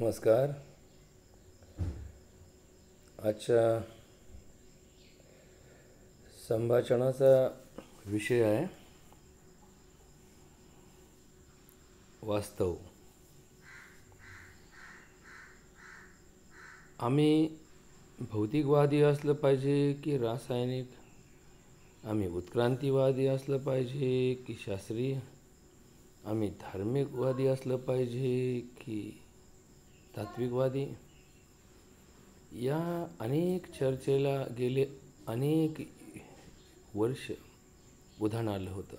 नमस्कार. आजच्या संभाषणाचा विषय आहे वास्तव. आम्ही भौतिकवादी असलं पाहिजे की रासायनिक? आम्ही उत्क्रांतीवादी असलं पाहिजे की शास्त्रीय? आम्ही धार्मिकवादी असलं पाहिजे की तात्विकवादी? या अनेक चर्चेला गेले अनेक वर्ष उधाण आलं होतं.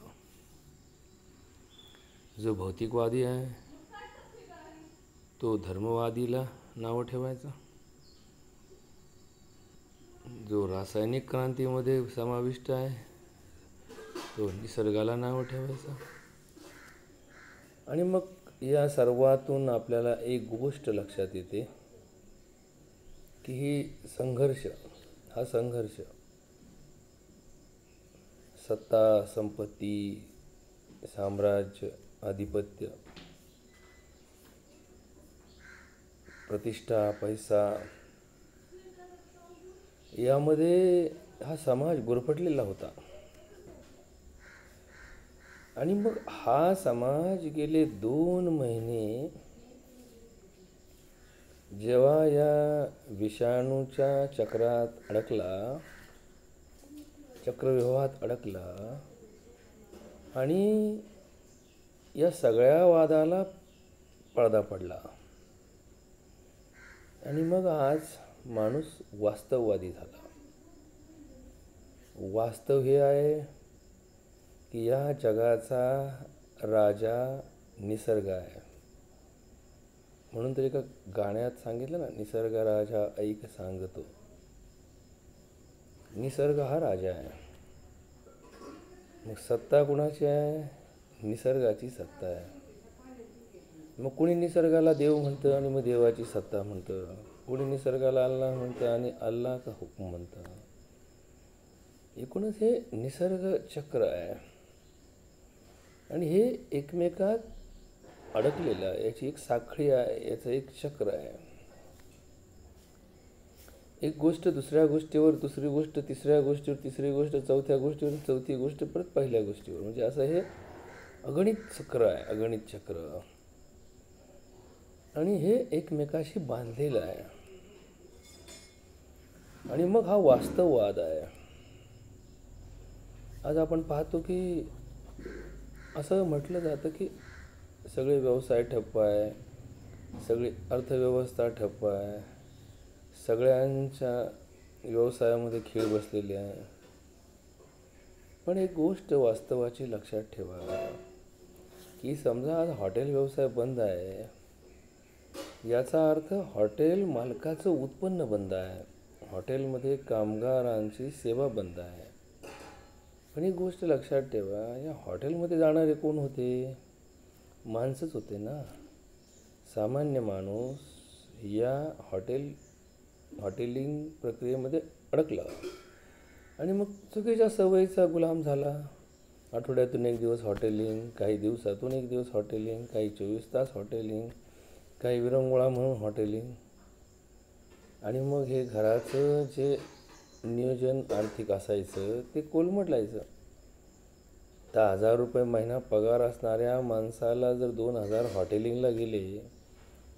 जो भौतिकवादी आहे तो धर्मवादीला नावं ठेवायचा, जो रासायनिक क्रांतीमध्ये समाविष्ट आहे तो निसर्गाला नावं ठेवायचा. आणि मग या सर्वातून आपल्याला एक गोष्ट लक्षात येते की हा संघर्ष सत्ता, संपत्ती, साम्राज्य, आधिपत्य, प्रतिष्ठा, पैसा यामध्ये हा समाज गुरफटलेला होता. आणि मग हा समाज गेले 2 महिने जेव्हा या विषाणूच्या चक्रव्यूहात अडकला आणि या सगळ्या वादाला पडदा पडला. आणि मग आज माणूस वास्तववादी झाला. वास्तव हे आहे की या जगाचा राजा निसर्ग आहे. म्हणून तर एका गाण्यात सांगितलं ना, निसर्ग राजा ऐक सांगतो. निसर्ग हा राजा आहे. मग सत्ता कुणाची आहे? निसर्गाची सत्ता आहे. मग कुणी निसर्गाला देव म्हणतं आणि मग देवाची सत्ता म्हणतं. कुणी निसर्गाला अल्लाह म्हणतं आणि अल्लाह का हुकूम म्हणतं. एकूणच हे निसर्ग चक्र आहे आणि हे एकमेकात अडकलेलं आहे. याची एक साखळी आहे, याचं एक चक्र आहे. एक गोष्ट दुसऱ्या गोष्टीवर, दुसरी गोष्ट तिसऱ्या गोष्टीवर, तिसरी गोष्ट चौथ्या गोष्टीवर, चौथी गोष्ट परत पहिल्या गोष्टीवर. म्हणजे असं हे अगणित चक्र आहे, अगणित चक्र. आणि हे एकमेकाशी बांधलेलं आहे. आणि मग हा वास्तववाद आहे. आज आपण पाहतो की असं म्हटलं जातं की सगळे व्यवसाय ठप्प आहे, सगळी अर्थव्यवस्था ठप्प आहे, सगळ्यांच्या व्यवसायामध्ये खीळ बसलेली आहे. पण एक गोष्ट वास्तवाची लक्षात ठेवा की समजा आज हॉटेल व्यवसाय बंद आहे, याचा अर्थ हॉटेल मालकाचं उत्पन्न बंद आहे, हॉटेलमध्ये कामगारांची सेवा बंद आहे. पण एक गोष्ट लक्षात ठेवा, या हॉटेलमध्ये जाणारे कोण होते? माणसंच होते ना. सामान्य माणूस या हॉटेलिंग प्रक्रियेमध्ये अडकला आणि मग चुकीच्या सवयीचा गुलाम झाला. आठवड्यातून 1 दिवस हॉटेलिंग, काही दिवसातून 1 दिवस हॉटेलिंग, काही 24 तास हॉटेलिंग, काही विरंगुळा म्हणून हॉटेलिंग. आणि मग हे घराचं जे नियोजन आर्थिक असायचं ते कोलमडलायचं. तर 1000 रुपये महिना पगार असणाऱ्या माणसाला जर 2000 हॉटेलिंगला गेले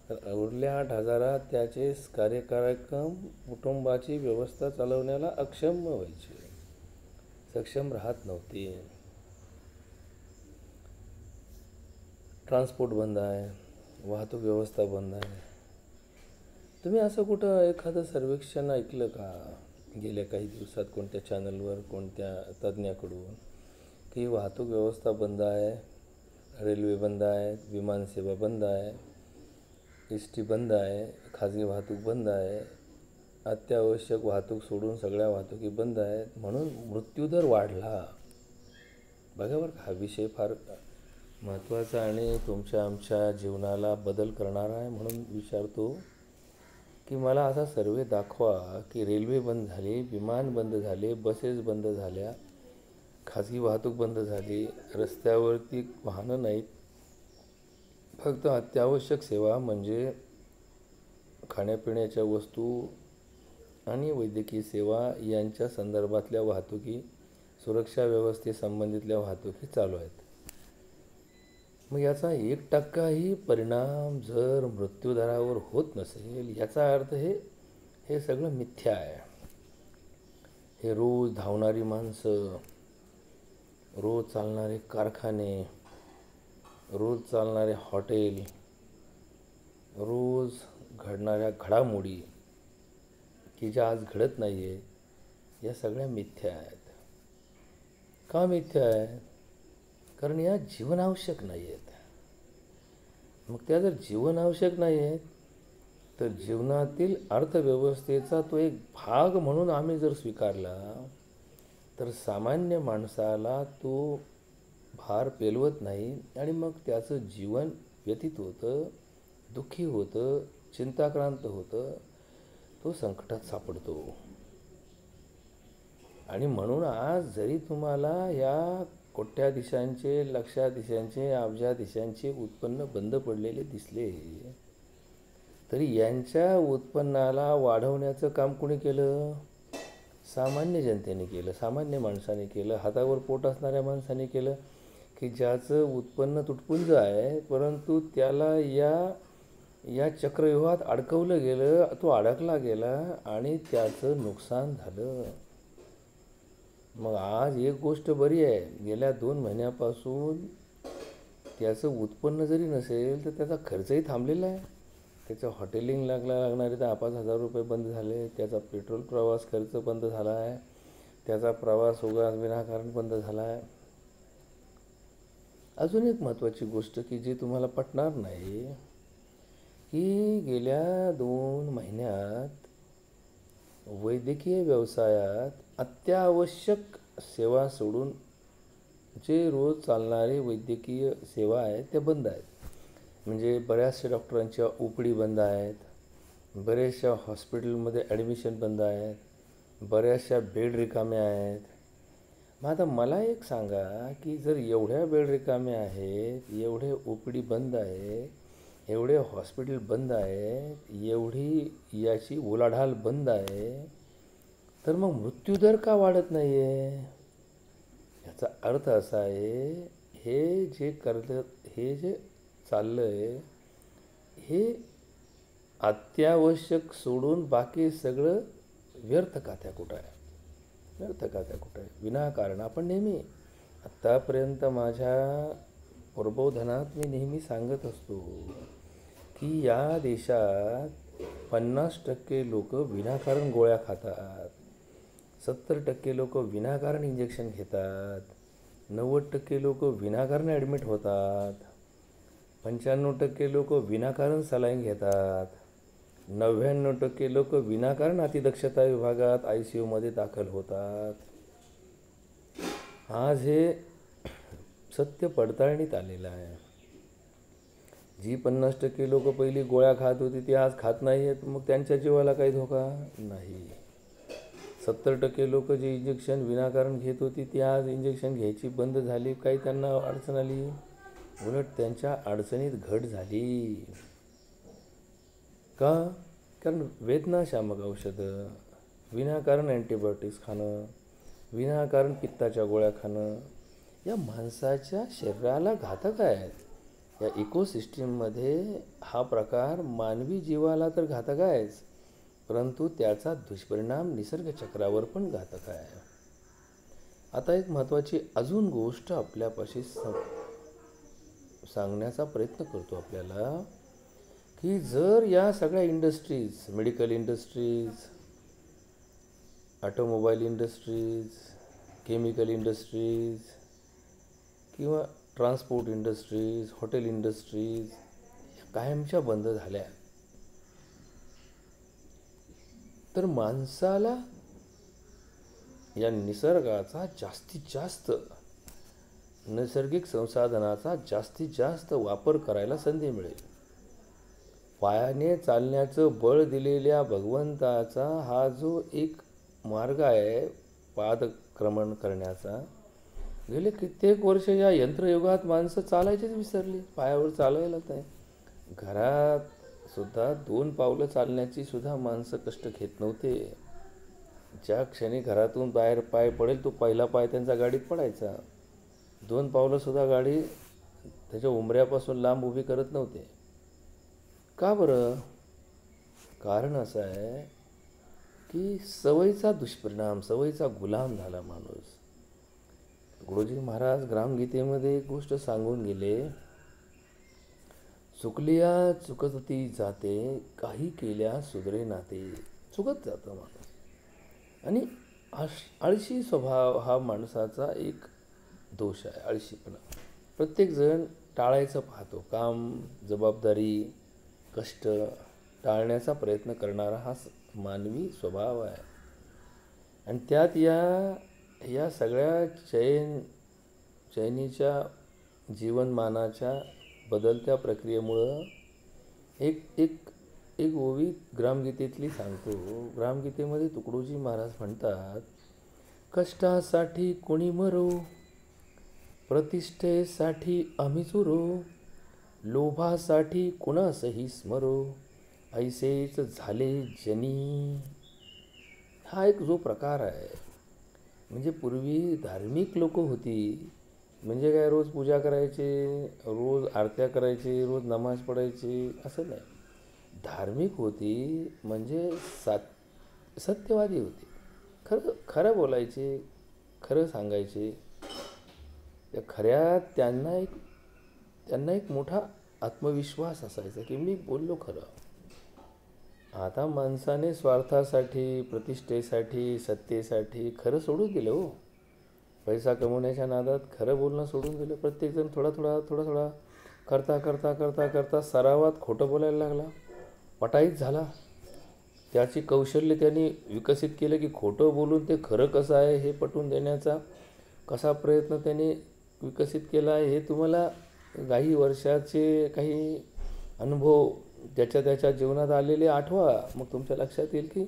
तर उरल्या 8000 त्याचे कार्यक्रम, कुटुंबाची व्यवस्था चालवण्याला अक्षम व्हायचे, सक्षम राहत नव्हते. ट्रान्सपोर्ट बंद आहे, वाहतूक व्यवस्था बंद आहे. तुम्ही असं कुठं एखादं सर्वेक्षण ऐकलं का गेल्या काही दिवसात कोणत्या चॅनलवर, कोणत्या तज्ज्ञाकडून की वाहतूक व्यवस्था बंद आहे, रेल्वे बंद आहे, विमानसेवा बंद आहे, एस टी बंद आहे, खाजगी वाहतूक बंद आहे, अत्यावश्यक वाहतूक सोडून सगळ्या वाहतुकी बंद आहेत, म्हणून मृत्यूदर वाढला? बघा बरं, हा विषय फार महत्त्वाचा आणि तुमच्या आमच्या जीवनाला बदल करणारा आहे. म्हणून विचारतो की मला असा सर्वे दाखवा की रेल्वे बंद झाली, विमान बंद झाले, बसेस बंद झाल्या, खाजगी वाहतूक बंद झाली, रस्त्यावरती वाहनं नाहीत, फक्त अत्यावश्यक सेवा म्हणजे खाण्यापिण्याच्या वस्तू आणि वैद्यकीय सेवा यांच्या संदर्भातल्या वाहतुकी, सुरक्षा व्यवस्थेसंबंधितल्या वाहतुकी चालू आहेत. मग याचा 1%ही परिणाम जर मृत्यूदरावर होत नसेल, याचा अर्थ हे सगळं मिथ्या आहे. हे रोज धावणारी माणसं, रोज चालणारे कारखाने, रोज चालणारे हॉटेल, रोज घडणाऱ्या घडामोडी की ज्या आज घडत नाही आहेत, या सगळ्या मिथ्या आहेत. का मिथ्या आहेत? कारण या जीवनावश्यक नाही आहेत. मग त्या जर जीवनावश्यक नाही आहेत, तर जीवनातील अर्थव्यवस्थेचा तो एक भाग म्हणून आम्ही जर स्वीकारला, तर सामान्य माणसाला तो भार पेलवत नाही आणि मग त्याचं जीवन व्यतीत होतं, दुःखी होतं, चिंताक्रांत होतं, तो संकटात सापडतो. आणि म्हणून आज जरी तुम्हाला या कोट्याधीशांचे, लक्षाधीशांचे, अब्जाधीशांचे उत्पन्न बंद पडलेले दिसले, तरी यांच्या उत्पन्नाला वाढवण्याचं काम कोणी केलं? सामान्य जनतेने केलं, सामान्य माणसाने केलं, हातावर पोट असणाऱ्या माणसाने केलं, की ज्याचं उत्पन्न तुटपुंज आहे, परंतु त्याला या चक्रव्यूहात अडकवलं गेलं, तो अडकला गेला आणि त्याचं नुकसान झालं. मग आज एक गोष्ट बरी आहे, गेल्या 2 महिन्यापासून त्याचं उत्पन्न जरी नसेल, तर त्याचा खर्चही थांबलेला आहे. त्याचं हॉटेलिंग लागणारे 10,000-5,000 रुपये बंद झाले, त्याचा पेट्रोल प्रवास खर्च बंद झाला आहे, त्याचा प्रवास उगाच विनाकारण बंद झाला आहे. अजून एक महत्त्वाची गोष्ट की जी तुम्हाला पटणार नाही, की गेल्या 2 महिन्यात वैद्यकीय व्यवसायात अत्यावश्यक सेवा सोडून जे रोज चालणारे वैद्यकीय सेवा आहेत त्या बंद आहेत. म्हणजे बऱ्याचशा डॉक्टरांच्या ओपीडी बंद आहेत, बऱ्याचशा हॉस्पिटलमध्ये ॲडमिशन बंद आहेत, बऱ्याचशा बेड रिकाम्या आहेत. मग आता मला एक सांगा की जर एवढ्या बेड रिकाम्या आहेत, एवढे ओपीडी बंद आहे, एवढे हॉस्पिटल बंद आहेत, एवढी याची उलाढाल बंद आहे, तर मग मृत्यूदर का वाढत नाही आहे? याचा अर्थ असा आहे, हे जे चाललं आहे, हे अत्यावश्यक सोडून बाकी सगळं व्यर्थ काथ्या कुठं आहे, व्यर्थ काथ्या कुठं आहे, विनाकारण. आपण नेहमी आत्तापर्यंत माझ्या प्रबोधनात मी नेहमी सांगत असतो की या देशात 50% लोक विनाकारण गोळ्या खातात, 70% लोक विनाकारण इंजेक्शन घेतात, 90% लोक विनाकारण ॲडमिट होतात, 95% लोक विनाकारण सलाईन घेतात, 99% लोक विनाकारण अतिदक्षता विभागात ICUमध्ये दाखल होतात. आज हे सत्य पडताळणीत आलेलं आहे. जी 50% लोक पहिली गोळ्या खात होती ती आज खात नाही आहेत, मग त्यांच्या जीवाला काही धोका नाही. 70% लोक जे इंजेक्शन विनाकारण घेत होती ती आज इंजेक्शन घ्यायची बंद झाली, काही त्यांना अडचण आली, उलट त्यांच्या अडचणीत घट झाली. का? कारण वेदनाशामक औषधं, विनाकारण अँटीबायोटिक्स खाणं, विनाकारण पित्ताच्या गोळ्या खाणं, या माणसाच्या शरीराला घातक आहेत. या इकोसिस्टीममध्ये हा प्रकार मानवी जीवाला तर घातक आहेच, परंतु त्याचा दुष्परिणाम निसर्गचक्रावर पण घातक आहे. आता एक महत्त्वाची अजून गोष्ट आपल्यापाशी सांगण्याचा प्रयत्न करतो आपल्याला, की जर या सगळ्या industries, medical industries, automobile industries, chemical industries किंवा ट्रान्सपोर्ट इंडस्ट्रीज, हॉटेल इंडस्ट्रीज या कायमच्या बंद झाल्या, तर माणसाला या निसर्गाचा जास्तीत जास्त, नैसर्गिक संसाधनाचा जास्तीत जास्त वापर करायला संधी मिळेल. पायाने चालण्याचं बळ दिलेल्या भगवंताचा हा जो एक मार्ग आहे पादक्रमण करण्याचा, गेले कित्येक वर्ष या यंत्रयुगात माणसं चालायचीच विसरली, पायावर चालायला नाही. घरात सुद्धा 2 पावलं चालण्याची सुद्धा माणसं कष्ट घेत नव्हते. ज्या क्षणी घरातून बाहेर पाय पडेल तो पहिला पाय त्यांचा गाडीत पडायचा. 2 पावलं सुद्धा गाडी त्याच्या उंबऱ्यापासून लांब उभी करत नव्हते. का बरं? कारण असं आहे की सवयीचा दुष्परिणाम, सवयीचा गुलाम झाला माणूस. गुरुजी महाराज ग्रामगीतेमध्ये एक गोष्ट सांगून गेले, चुकलिया चुकती जाते, काही केल्या सुधरे नाते. चुकत जातं माणूस. आणि आळशी स्वभाव हा माणसाचा एक दोष आहे, आळशीपणा. प्रत्येकजण टाळायचं पाहतो. काम, जबाबदारी, कष्ट टाळण्याचा प्रयत्न करणारा हा मानवी स्वभाव आहे. आणि त्यात या सगळ्या चैनीच्या जीवनमानाच्या बदलत्या प्रक्रियेमुळं एक ओवी ग्रामगीतेतली सांगतो. ग्रामगीतेमध्ये तुकडोजी महाराज म्हणतात, कष्टासाठी कोणी मरो, प्रतिष्ठेसाठी आम्ही चुरो, लोभासाठी कुणासही स्मरो, ऐसेच झाले जनी. हा एक जो प्रकार आहे, म्हणजे पूर्वी धार्मिक लोक होती, म्हणजे काय रोज पूजा करायचे, रोज आरत्या करायचे, रोज नमाज पडायचे असं नाही. धार्मिक होती म्हणजे सत्यवादी होती. खरं बोलायचे, खरं सांगायचे. त्या खऱ्या त्यांना एक मोठा आत्मविश्वास असायचा की मी बोललो खरं. आता माणसाने स्वार्थासाठी, प्रतिष्ठेसाठी, सत्तेसाठी खरं सोडून दिलं हो. पैसा कमवण्याच्या नादात खरं बोलणं सोडून दिलं. प्रत्येकजण थोडा थोडा करता सरावात खोटं बोलायला लागला, पटाईत झाला. त्याची कौशल्य त्यांनी विकसित केलं की खोटं बोलून ते खरं कसं आहे हे पटवून देण्याचा कसा प्रयत्न त्यांनी विकसित केला आहे हे तुम्हाला काही वर्षाचे काही अनुभव त्याच्या जीवनात आलेले आठवा. मग तुमच्या लक्षात येईल की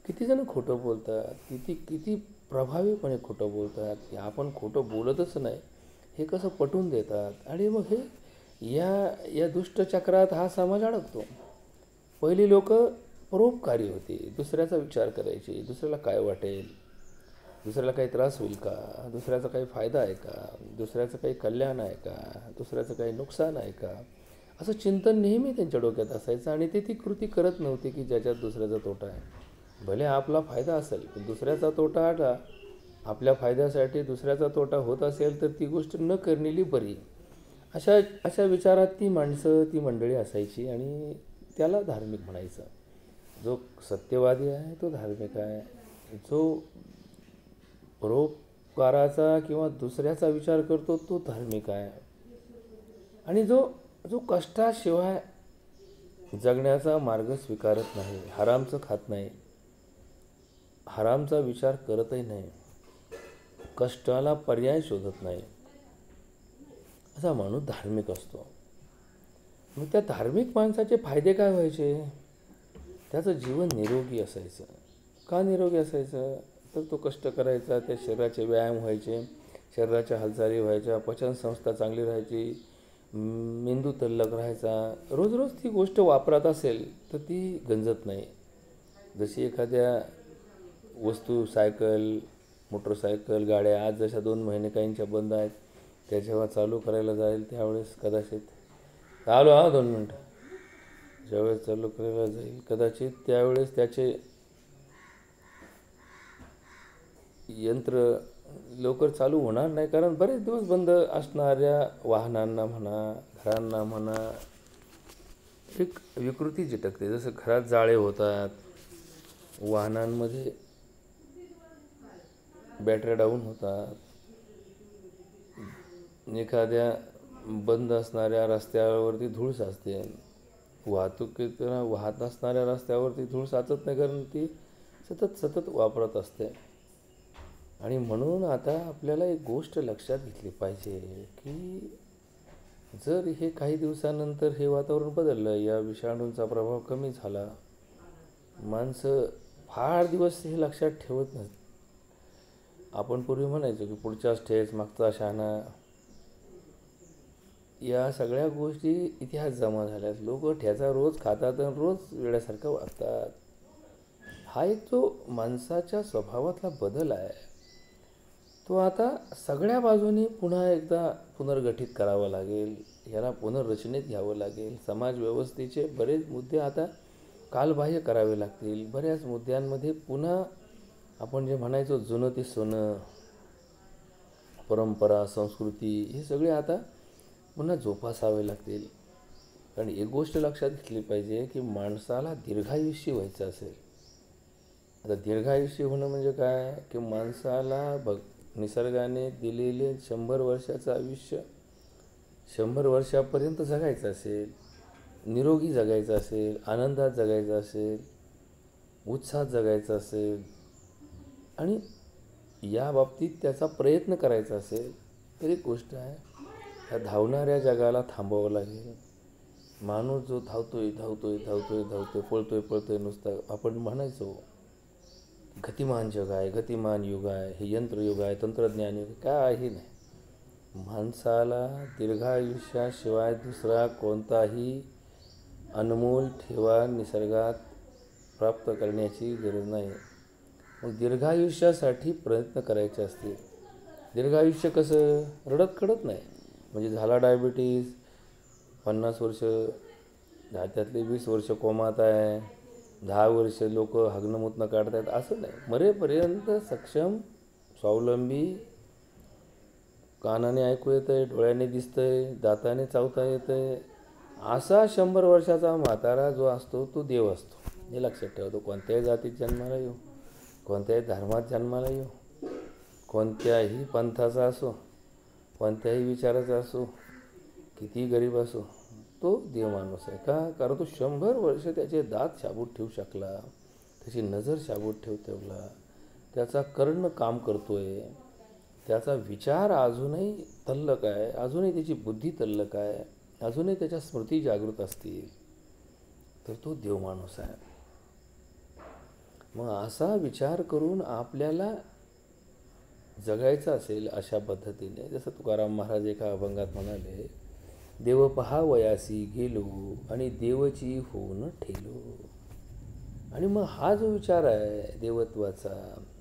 किती जण खोटं बोलतात, किती प्रभावीपणे खोटं बोलतात, की आपण खोटं बोलतच नाही हे कसं पटवून देतात. आणि मग हे या दुष्टचक्रात हा समाज अडकतो. पहिली लोक परोपकारी होती, दुसऱ्याचा विचार करायची, दुसऱ्याला काय वाटेल, दुसऱ्याला काही त्रास होईल का, दुसऱ्याचा काही फायदा आहे का, दुसऱ्याचं काही कल्याण आहे का, दुसऱ्याचं काही नुकसान आहे का, असं चिंतन नेहमी त्यांच्या डोक्यात असायचं. आणि ते ती कृती करत नव्हते की ज्याच्यात दुसऱ्याचा तोटा आहे. भले आपला फायदा असेल पण दुसऱ्याचा तोटा आला, आपल्या फायद्यासाठी दुसऱ्याचा तोटा होत असेल तर ती गोष्ट न करलेली बरी. अशा विचारात ती माणसं, ती मंडळी असायची आणि त्याला धार्मिक म्हणायचं. जो सत्यवादी आहे तो धार्मिक आहे, जो परोपकाराचा किंवा दुसऱ्याचा विचार करतो तो धार्मिक आहे. आणि जो कष्टाशिवाय जगण्याचा मार्ग स्वीकारत नाही, हरामचं खात नाही, हरामचा विचार करतही नाही, कष्टाला पर्याय शोधत नाही, असा माणूस धार्मिक असतो. मग त्या धार्मिक माणसाचे फायदे काय व्हायचे? त्याचं जीवन निरोगी असायचं. का निरोगी असायचं? तर तो कष्ट करायचा, त्या शरीराचे व्यायाम व्हायचे, शरीराच्या हालचाली व्हायच्या, पचनसंस्था चांगली राहायची, मेंदू तल्लख राहायचा. रोज ती गोष्ट वापरात असेल तर ती गंजत नाही. जशी एखाद्या वस्तू, सायकल, मोटरसायकल, गाड्या आज जशा 2 महिने काहींच्या बंद आहेत, त्या जेव्हा चालू करायला जाईल त्यावेळेस कदाचित आलो 2 मिनटं, ज्यावेळेस चालू करायला जाईल कदाचित त्यावेळेस त्याचे यंत्र लवकर चालू होणार नाही. कारण बरेच दिवस बंद असणाऱ्या वाहनांना म्हणा, घरांना म्हणा, एक विकृती झिटकते. जसं घरात जाळे होतात, वाहनांमध्ये बॅटऱ्या डाऊन होतात, एखाद्या बंद असणाऱ्या रस्त्यावरती धूळ साचते, वाहतुकीत वाहत असणाऱ्या रस्त्यावरती धूळ साचत नाही कारण ती सतत वापरत असते. आणि म्हणून आता आपल्याला एक गोष्ट लक्षात घेतली पाहिजे की जर हे काही दिवसानंतर हे वातावरण बदललं, या विषाणूंचा प्रभाव कमी झाला, माणसं फार दिवस हे लक्षात ठेवत नाहीत. आपण पूर्वी म्हणायचो की पुढच्याच ठेच मागचा शहाणा. या सगळ्या गोष्टी इतिहास जमा झाल्यात. लोक ठ्याचा रोज खातात आणि रोज वेड्यासारखं वागतात. हा एक जो माणसाच्या स्वभावातला बदल आहे तो आता सगळ्या बाजूनी पुन्हा एकदा पुनर्गठित करावा लागेल. याला पुनर्रचनेत घ्यावं लागेल. समाज व्यवस्थेचे बरेच मुद्दे आता कालबाह्य करावे लागतील. बऱ्याच मुद्द्यांमध्ये पुन्हा आपण जे म्हणायचो जुनं ते सोनं, परंपरा, संस्कृती हे सगळे आता पुन्हा जोपासावे लागतील. कारण एक गोष्ट लक्षात घेतली पाहिजे की माणसाला दीर्घायुष्य व्हायचं असेल. आता दीर्घायुष्य होणं म्हणजे काय की माणसाला निसर्गाने दिलेले 100 वर्षाचं आयुष्य 100 वर्षापर्यंत जगायचं असेल, निरोगी जगायचं असेल, आनंदात जगायचं असेल, उत्साहात जगायचं असेल आणि या बाबतीत त्याचा प्रयत्न करायचा असेल तर एक गोष्ट आहे, ह्या धावणाऱ्या जगाला थांबवावं लागेल. माणूस जो धावतोय पळतोय नुसता, आपण म्हणायचो गतिमान जग आहे, गतिमान युग आहे, हे यंत्रयुग आहे, तंत्रज्ञान युग काही नाही. माणसाला दीर्घायुष्याशिवाय दुसरा कोणताही अनमोल ठेवा निसर्गात प्राप्त करण्याची गरज नाही. मग दीर्घायुष्यासाठी प्रयत्न करायचे असतील. दीर्घायुष्य कसं रडत खडत नाही. म्हणजे झाला डायबिटीज, 50 वर्ष त्यातले 20 वर्ष कोमात आहे, 10 वर्ष लोक हगणमुतनं काढत आहेत असं नाही. मरेपर्यंत सक्षम, स्वावलंबी, कानाने ऐकू येतं आहे, डोळ्याने दिसतं आहे, दाताने चावता येतं आहे, असा 100 वर्षाचा म्हातारा जो असतो तो देव असतो. हे लक्षात ठेवतो. कोणत्याही जातीत जन्माला येऊ, कोणत्याही धर्मात जन्माला येऊ, कोणत्याही पंथाचा असो, कोणत्याही विचाराचा असो, किती गरीब असो, तो देव माणूस आहे. का? कारण तो 100 वर्ष त्याचे दात शाबूत ठेवू शकला, त्याची नजर शाबूत ठेवला, त्याचा कर्ण काम करतोय, त्याचा विचार अजूनही तल्लक आहे, अजूनही त्याची बुद्धी तल्लक आहे, अजूनही त्याच्या स्मृती जागृत असतील, तर तो देव माणूस आहे. मग असा विचार करून आपल्याला जगायचं असेल अशा पद्धतीने, जसं तुकाराम महाराज एका अभंगात म्हणाले, देव पहा वयासी गेलो आणि देवची होऊन ठेलो. आणि मग हा जो विचार आहे देवत्वाचा,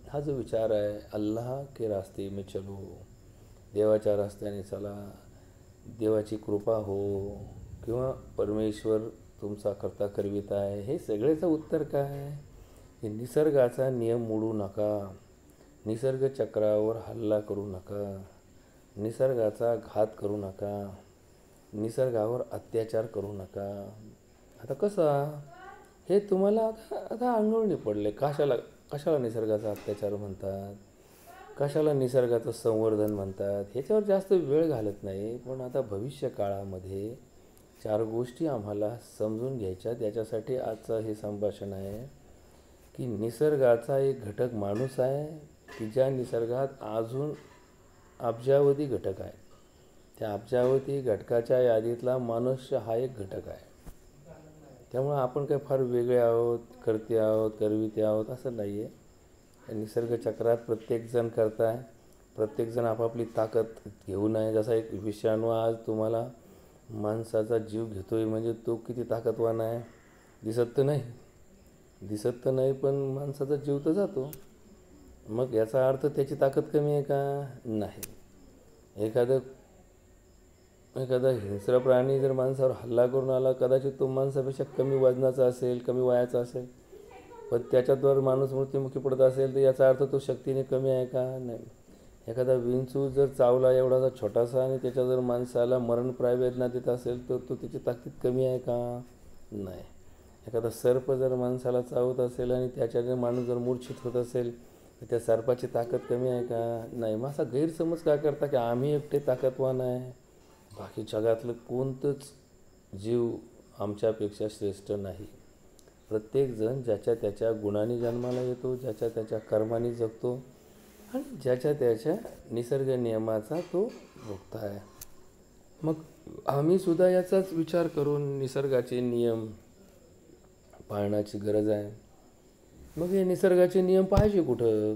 हा जो विचार आहे अल्लाह के रास्ते में चलो, देवाच्या रस्त्याने चला, देवाची कृपा हो, किंवा परमेश्वर तुमचा करता करवित आहे, हे सगळ्याचं उत्तर काय? हे निसर्गाचा नियम मोडू नका, निसर्ग चक्रावर हल्ला करू नका, निसर्गाचा घात करू नका, निसर्गावर अत्याचार करू नका. आता कसा हे तुम्हाला आता अंगवळणी पडले. कशाला निसर्गाचा अत्याचार म्हणतात, कशाला निसर्गाचं संवर्धन म्हणतात, ह्याच्यावर जास्त वेळ घालत नाही. पण आता भविष्य काळामध्ये 4 गोष्टी आम्हाला समजून घ्यायच्या. त्याच्यासाठी आजचं हे संभाषण आहे की निसर्गाचा एक घटक माणूस आहे की ज्या निसर्गात अजून अब्जावधी घटक आहे. त्या अब्जावधी घटकाच्या यादीतला मनुष्य हा एक घटक आहे. त्यामुळं आपण काही फार वेगळे आहोत, करते आहोत, करविते आहोत असं नाही आहे. निसर्ग चक्रात प्रत्येकजण करताय, प्रत्येकजण आपापली ताकद घेऊन आहे. जसा एक विषाणू आज तुम्हाला माणसाचा जीव घेतो आहे म्हणजे तो किती ताकदवान आहे दिसत तर नाही पण माणसाचा जीव तर जातो. मग याचा अर्थ त्याची ताकद कमी आहे का? नाही. एखादा हिंस्र प्राणी जर माणसावर हल्ला करून आला, कदाचित तो माणसापेक्षा कमी वजनाचा असेल, कमी वयाचा असेल, पण त्याच्याद्वारे माणूस मृत्युमुखी पडत असेल तर याचा अर्थ तो शक्तीने कमी आहे का? नाही. एखादा विंचू जर चावला एवढासा छोटासा आणि त्याच्या जर माणसाला मरणप्राय वेदना देत असेल तर तो त्याची ताकद कमी आहे का? नाही. एखादा सर्प जर माणसाला चावत असेल आणि त्याच्याने माणूस जर मूर्छित होत असेल तर त्या सर्पाची ताकद कमी आहे का? नाही. मग असा गैरसमज काय करता की आम्ही एकटे ताकदवान आहे, बाकी जगातलं कोणतंच जीव आमच्यापेक्षा श्रेष्ठ नाही. प्रत्येकजण ज्याच्या त्याच्या गुणाने जन्माला येतो, ज्याच्या त्याच्या कर्माने जगतो आणि ज्याच्या त्याच्या निसर्ग नियमाचा तो भोगता आहे. मग आम्हीसुद्धा याचाच विचार करून निसर्गाचे नियम पाळण्याची गरज आहे. मग हे निसर्गाचे नियम पाहायचे कुठं,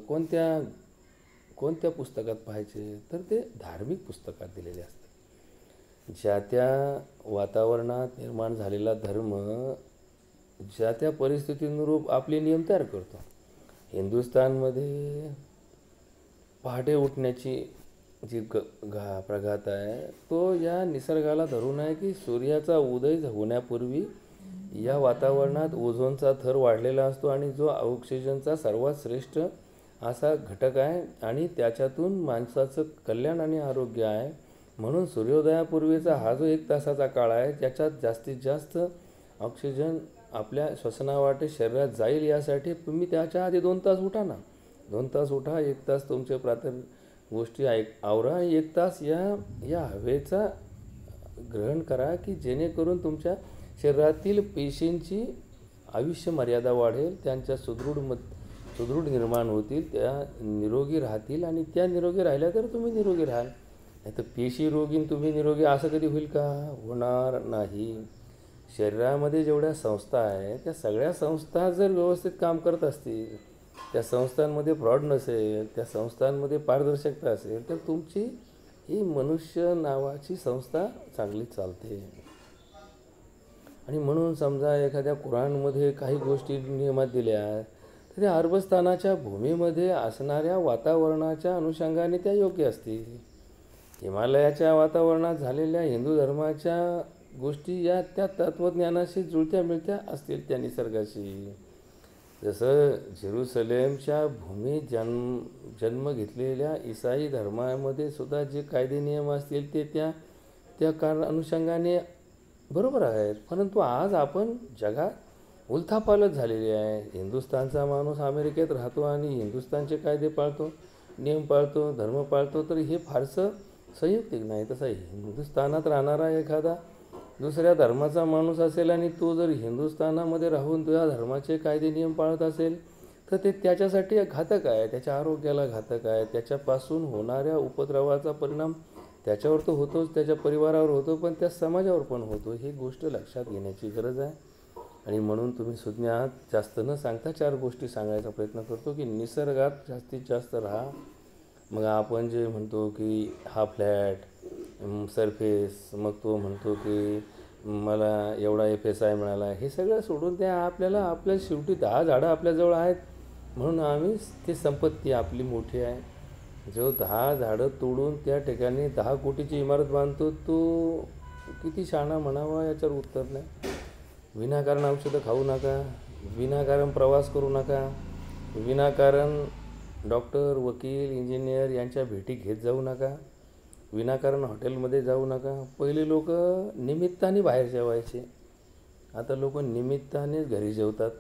कोणत्या पुस्तकात पाहायचे? तर ते धार्मिक पुस्तकात दिलेले असतात. ज्या त्या वातावरणात निर्माण झालेला धर्म ज्या त्या परिस्थितीनुरूप आपले नियम तयार करतो. हिंदुस्थानमध्ये पहाटे उठण्याची जी प्रघात आहे तो या निसर्गाला धरून आहे की सूर्याचा उदय होण्यापूर्वी या वातावरणात ओझोनचा थर वाढलेला असतो आणि जो ऑक्सिजनचा सर्वात श्रेष्ठ असा घटक आहे आणि त्याच्यातून माणसाचं कल्याण आणि आरोग्य आहे. म्हणून सूर्योदयापूर्वीचा हा जो 1 तासाचा काळ आहे त्याच्यात जास्तीत जास्त ऑक्सिजन आपल्या श्वसनावाटे शरीरात जाईल यासाठी तुम्ही त्याच्या आधी 2 तास उठा ना. 2 तास उठा, 1 तास तुमचे प्रातः गोष्टी आवरा आणि 1 तास या हवेचा ग्रहण करा की जेणेकरून तुमच्या शरीरातील पेशींची आयुष्य मर्यादा वाढेल, त्यांच्या सुदृढ निर्माण होतील, त्या निरोगी राहतील आणि त्या निरोगी राहिल्या तर तुम्ही निरोगी राहाल. नाही तर पेशी रोगी तुम्ही निरोगी असं कधी होईल का? होणार नाही. शरीरामध्ये जेवढ्या संस्था आहे त्या सगळ्या संस्था जर व्यवस्थित काम करत असतील, त्या संस्थांमध्ये फ्रॉड नसेल, त्या संस्थांमध्ये पारदर्शकता असेल तर तुमची ही मनुष्य नावाची संस्था चांगली चालते. आणि म्हणून समजा एखाद्या कुराणमध्ये काही गोष्टी नियमात दिल्या तर त्या अरबस्थानाच्या भूमीमध्ये असणाऱ्या वातावरणाच्या अनुषंगाने त्या योग्य असतील. हिमालयाच्या वातावरणात झालेल्या हिंदू धर्माच्या गोष्टी या त्या तत्त्वज्ञानाशी जुळत्या मिळत्या असतील त्या निसर्गाशी. जसं जेरुसलेमच्या भूमीत जन्म घेतलेल्या ईसाई धर्मामध्ये सुद्धा जे कायदे नियम असतील ते त्या अनुषंगाने बरोबर आहेत. परंतु आज आपण जगात उलथापालथ झालेली आहे. हिंदुस्थानचा माणूस अमेरिकेत राहतो आणि हिंदुस्थानचे कायदे पाळतो, नियम पाळतो, धर्म पाळतो, तर हे फारसं संयुक्तिक नाही. तसा हिंदुस्थानात राहणारा एखादा दुसऱ्या धर्माचा माणूस असेल आणि तो जर हिंदुस्थानामध्ये राहून त्या धर्माचे कायदे नियम पाळत असेल तर ते त्याच्यासाठी घातक आहे, त्याच्या आरोग्याला घातक आहे. त्याच्यापासून होणाऱ्या उपद्रवाचा परिणाम त्याच्यावर तर होतोच, त्याच्या परिवारावर होतो, पण त्या समाजावर पण होतो. ही गोष्ट लक्षात घेण्याची गरज आहे. आणि म्हणून तुम्ही सुज्ञात जास्त न सांगता 4 गोष्टी सांगायचा प्रयत्न करतो की निसर्गात जास्तीत जास्त राहा. मग आपण जे म्हणतो की हा फ्लॅट सरफेस, मग तो म्हणतो की मला एवढा FSI मिळाला, हे सगळं सोडून त्या आपल्याला आपल्या शेवटी 10 झाडं आपल्याजवळ आहेत म्हणून आम्ही ती संपत्ती आपली मोठी आहे. जो 10 झाडं तोडून त्या ठिकाणी 10 कोटीची इमारत बांधतो तो किती शहाणा म्हणावा याच्यावर उत्तर नाही. विनाकारण औषधं खाऊ नका, विनाकारण प्रवास करू नका, विनाकारण डॉक्टर, वकील, इंजिनियर यांच्या भेटी घेत जाऊ नका, विनाकारण हॉटेलमध्ये जाऊ नका. पहिले लोक निमित्ताने बाहेर जेवायचे, आता लोक निमित्तानेच घरी जेवतात.